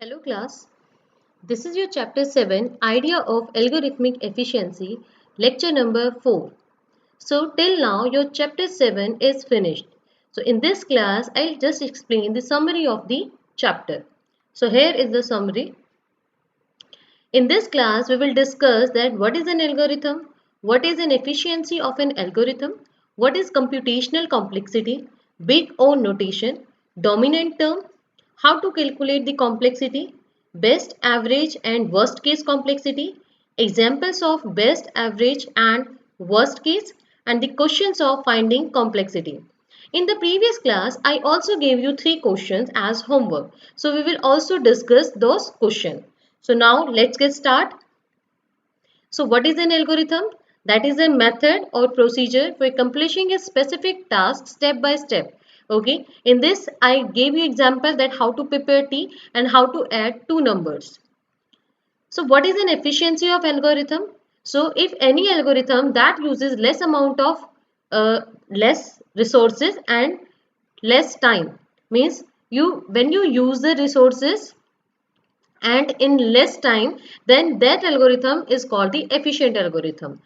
Hello class, this is your chapter 7 Idea of Algorithmic Efficiency, lecture number 4. So till now your chapter 7 is finished. So in this class I'll just explain the summary of the chapter. So here is the summary. In this class we will discuss that what is an algorithm, what is an efficiency of an algorithm, what is computational complexity, big O notation, dominant term, how to calculate the complexity, best, average and worst case complexity, examples of best, average and worst case, and the questions of finding complexity. In the previous class, I also gave you 3 questions as homework. So we will also discuss those questions. So now let's get started. So what is an algorithm? That is a method or procedure for accomplishing a specific task step by step. Okay, in this I gave you example that how to prepare tea and how to add two numbers. So what is an efficiency of algorithm? So if any algorithm that uses less amount of less resources and less time, means you when you use the resources and in less time, then that algorithm is called the efficient algorithm.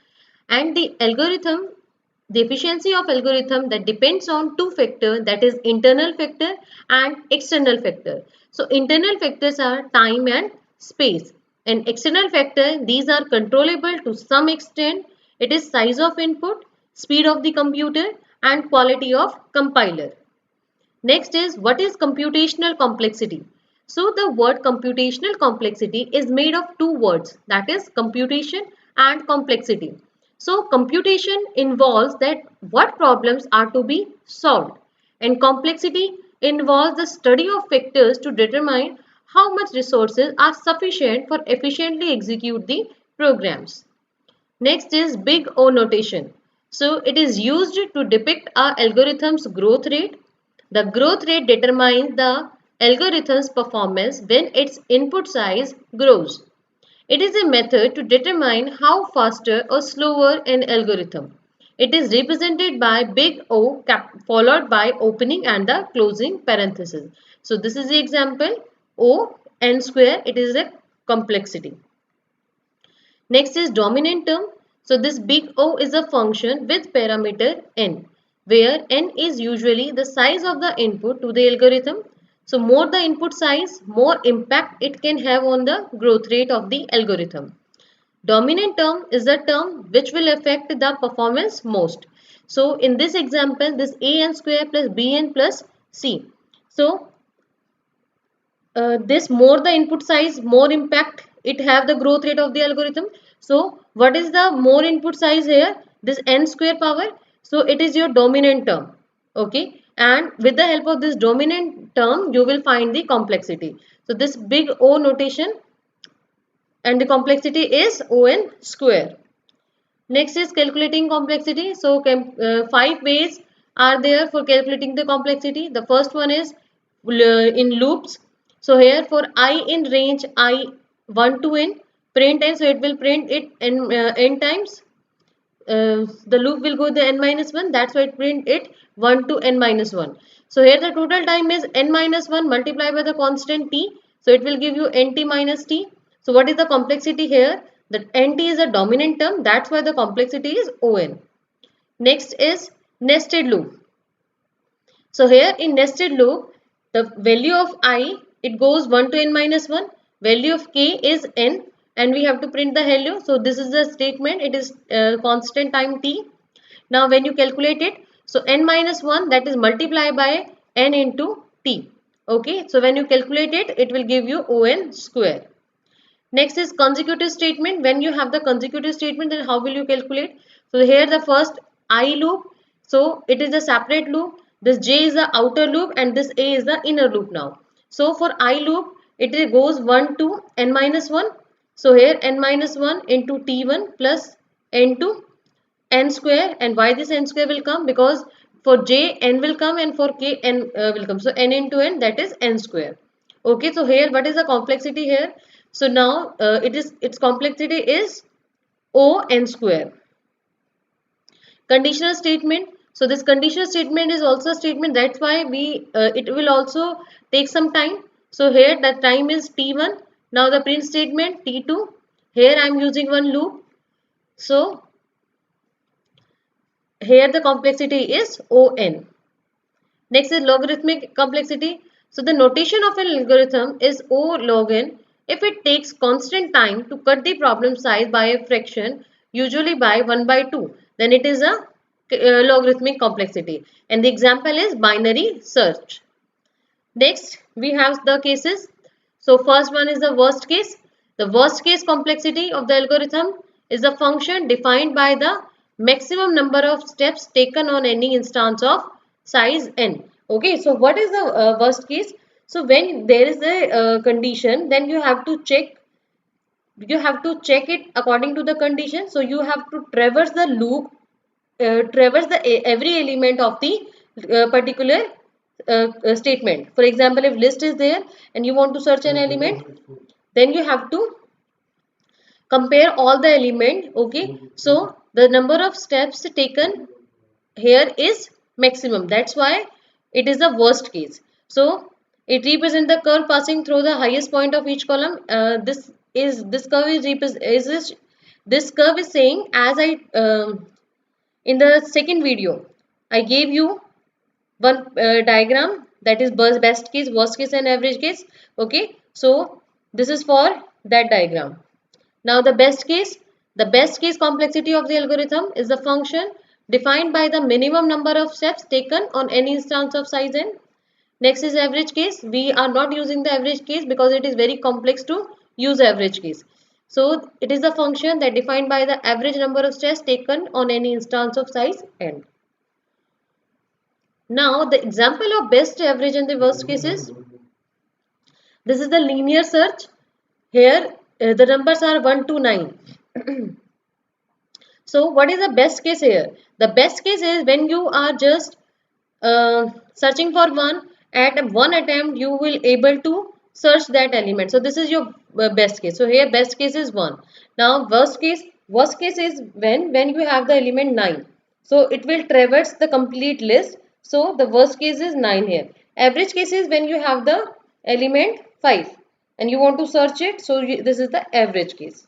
And the efficiency of algorithm that depends on two factors, that is internal factor and external factor. So internal factors are time and space, and external factor, these are controllable to some extent. It is size of input, speed of the computer and quality of compiler. Next is what is computational complexity. So the word computational complexity is made of two words, that is computation and complexity. So computation involves that what problems are to be solved, and complexity involves the study of factors to determine how much resources are sufficient for efficiently execute the programs. Next is big O notation. So it is used to depict a algorithm's growth rate. The growth rate determines the algorithm's performance when its input size grows. It is a method to determine how faster or slower an algorithm. It is represented by big O followed by opening and the closing parenthesis. So this is the example O n square. It is a complexity. Next is dominant term. So this big O is a function with parameter n, where n is usually the size of the input to the algorithm. So more the input size, more impact it can have on the growth rate of the algorithm. Dominant term is the term which will affect the performance most. So in this example, this an square plus bn plus c. So this more the input size, more impact it have the growth rate of the algorithm. So what is the more input size here? This n square power. So it is your dominant term. Okay, and with the help of this dominant term you will find the complexity. So this big O notation, and the complexity is on square. Next is calculating complexity. So 5 ways are there for calculating the complexity. The first one is in loops. So here for I in range I 1 to n, print n, so it will print it n times. The loop will go the n minus 1, that's why it print it 1 to n minus 1. So here the total time is n minus 1 multiplied by the constant t, so it will give you nt minus t. So what is the complexity here? The nt is a dominant term, that's why the complexity is on. Next is nested loop. So here in nested loop, the value of I, it goes 1 to n minus 1, value of k is n, and we have to print the value. So this is the statement, it is constant time t. Now when you calculate it, so n minus 1, that is multiply by n into t. Okay, so when you calculate it, it will give you on square. Next is consecutive statement. When you have the consecutive statement, then how will you calculate? So here the first I loop. So it is a separate loop. This J is the outer loop and this A is the inner loop now. So for I loop, it goes 1 to n minus 1. So here n minus 1 into t1 plus n to n square. And why this n square will come? Because for J n will come and for K n will come. So n into n, that is n square. Okay, so here what is the complexity here? So now its complexity is O n square. Conditional statement. So this conditional statement is also a statement, that's why we it will also take some time. So here the time is t1. Now the print statement t2. Here I am using one loop. So here the complexity is on. Next is logarithmic complexity. So the notation of an algorithm is O log n if it takes constant time to cut the problem size by a fraction, usually by 1 by 2. Then it is a logarithmic complexity. And the example is binary search. Next, we have the cases. So first one is the worst case. The worst case complexity of the algorithm is a function defined by the maximum number of steps taken on any instance of size n. Okay, so what is the worst case? So when there is a condition, then you have to check it according to the condition. So you have to traverse the loop, traverse the every element of the particular statement. For example, if list is there and you want to search an element, then you have to compare all the element. Okay, so the number of steps taken here is maximum. That's why it is the worst case. So it represents the curve passing through the highest point of each column. This curve this curve is saying, as I in the second video I gave you one diagram, that is best case, worst case and average case. Okay, so this is for that diagram. Now the best case complexity of the algorithm is the function defined by the minimum number of steps taken on any instance of size n. Next is average case. We are not using the average case because it is very complex to use average case. So it is the function that defined by the average number of steps taken on any instance of size n. Now the example of best, average and the worst cases. This is the linear search. Here the numbers are 1 to 9. So what is the best case here? The best case is when you are just searching for one, at one attempt you will able to search that element. So this is your best case. So here best case is 1. Now worst case is when you have the element 9. So it will traverse the complete list. So the worst case is 9 here. Average case is when you have the element 5 and you want to search it. So this is the average case.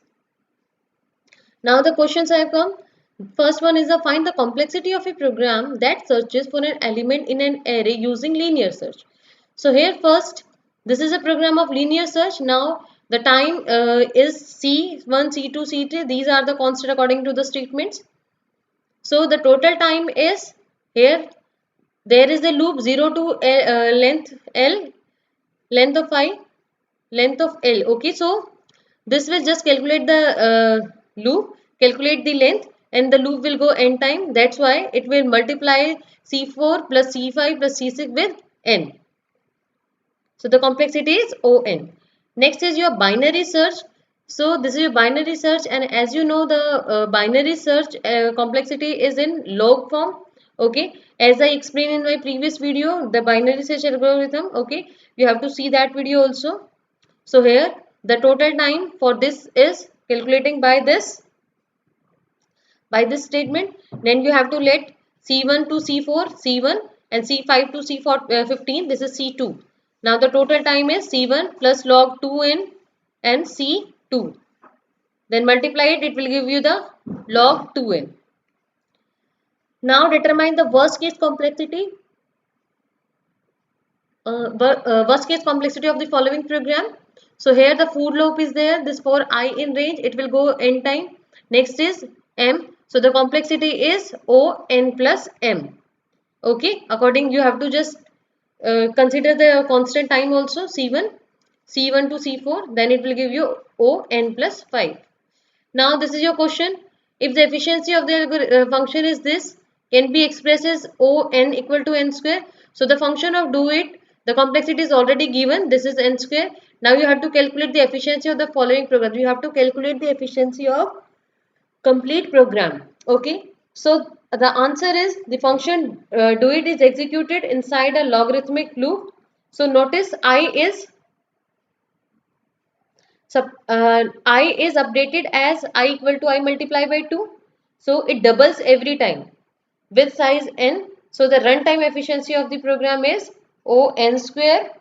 Now the questions have come. First one is find the complexity of a program that searches for an element in an array using linear search. So here first, this is a program of linear search. Now the time is C1, C2, C3. These are the constant according to the statements. So the total time is here. There is a loop 0 to length L, length of I, length of L. Okay, so this will just calculate the loop, calculate the length, and the loop will go n time. That's why it will multiply C4 plus C5 plus C6 with n. So the complexity is On. Next is your binary search. So this is your binary search, and as you know, the binary search complexity is in log form. Okay, as I explained in my previous video, the binary search algorithm. Okay, you have to see that video also. So here the total time for this is calculating by this statement. Then you have to let C1 to C4 C1 and C5 to C4 15. This is C2. Now the total time is C1 plus log 2n and C2. Then multiply it, it will give you the log 2n. Now determine the worst case complexity. Worst case complexity of the following program. So here the for loop is there. This for I in range, it will go n time. Next is m. So the complexity is O n plus m. Okay, according you have to just consider the constant time also, C1 to C4. Then it will give you O n plus 5. Now this is your question. If the efficiency of the function is this, can be expressed as O n equal to n square. So the function of do it, the complexity is already given. This is n square. Now you have to calculate the efficiency of the following program. You have to calculate the efficiency of complete program. Okay. So the answer is the function do it is executed inside a logarithmic loop. So notice I is I is updated as I equal to I multiply by 2. So it doubles every time with size n. So the runtime efficiency of the program is O n square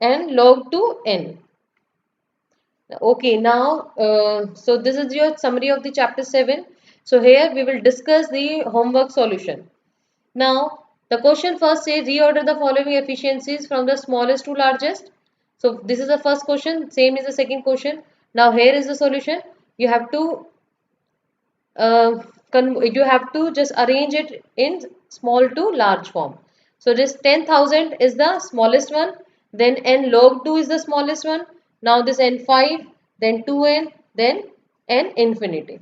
n log 2 n. Okay, now, so this is your summary of the chapter 7. So here we will discuss the homework solution. Now, the question first says reorder the following efficiencies from the smallest to largest. So this is the first question, same is the second question. Now here is the solution. You have to just arrange it in small to large form. So this 10,000 is the smallest one, then n log 2 is the smallest one. Now this n5, then 2n, then n infinity.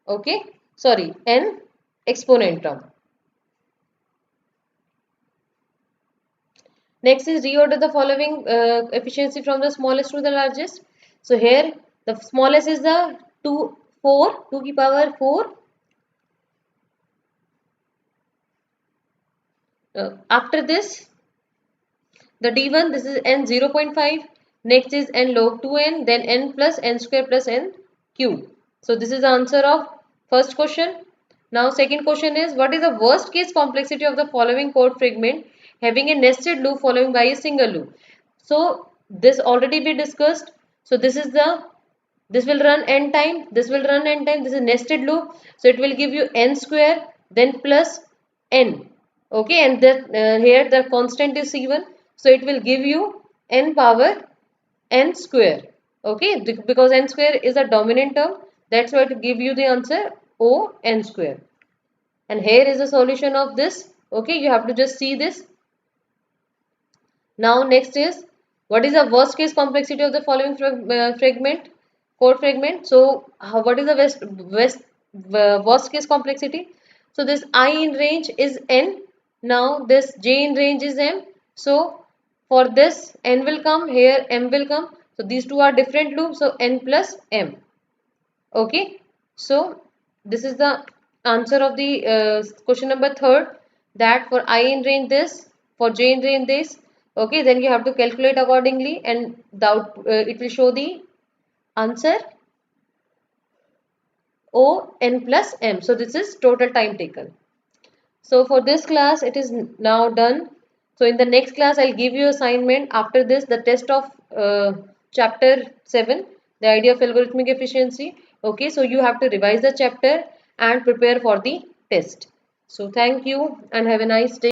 Okay, sorry, n exponent term. Next is reorder the following efficiency from the smallest to the largest. So here the smallest is the 2 की power 4. After this, the d1, this is n 0.5. Next is n log 2n, then n plus n square plus n cube. So this is the answer of first question. Now second question is, what is the worst case complexity of the following code fragment having a nested loop following by a single loop? So this already be discussed. So this will run n time, this will run n time, this is nested loop. So it will give you n square, then plus n. Okay, and then here the constant is c1. So it will give you n power n square. Okay, because n square is a dominant term, that's why to give you the answer O n square. And here is the solution of this. Okay, you have to just see this. Now next is, what is the worst case complexity of the following code fragment? So what is the worst case complexity? So this I in range is n. Now this j in range is m. So for this n will come, here m will come. So these two are different loops. So n plus m. Okay. So this is the answer of the question number third, that for I in range this, for j in range this. Okay, then you have to calculate accordingly, and it will show the answer O n plus m. So this is total time taken. So for this class it is now done. So in the next class I'll give you assignment. After this, the test of chapter 7, the idea of algorithmic efficiency. Okay, so you have to revise the chapter and prepare for the test. So thank you and have a nice day.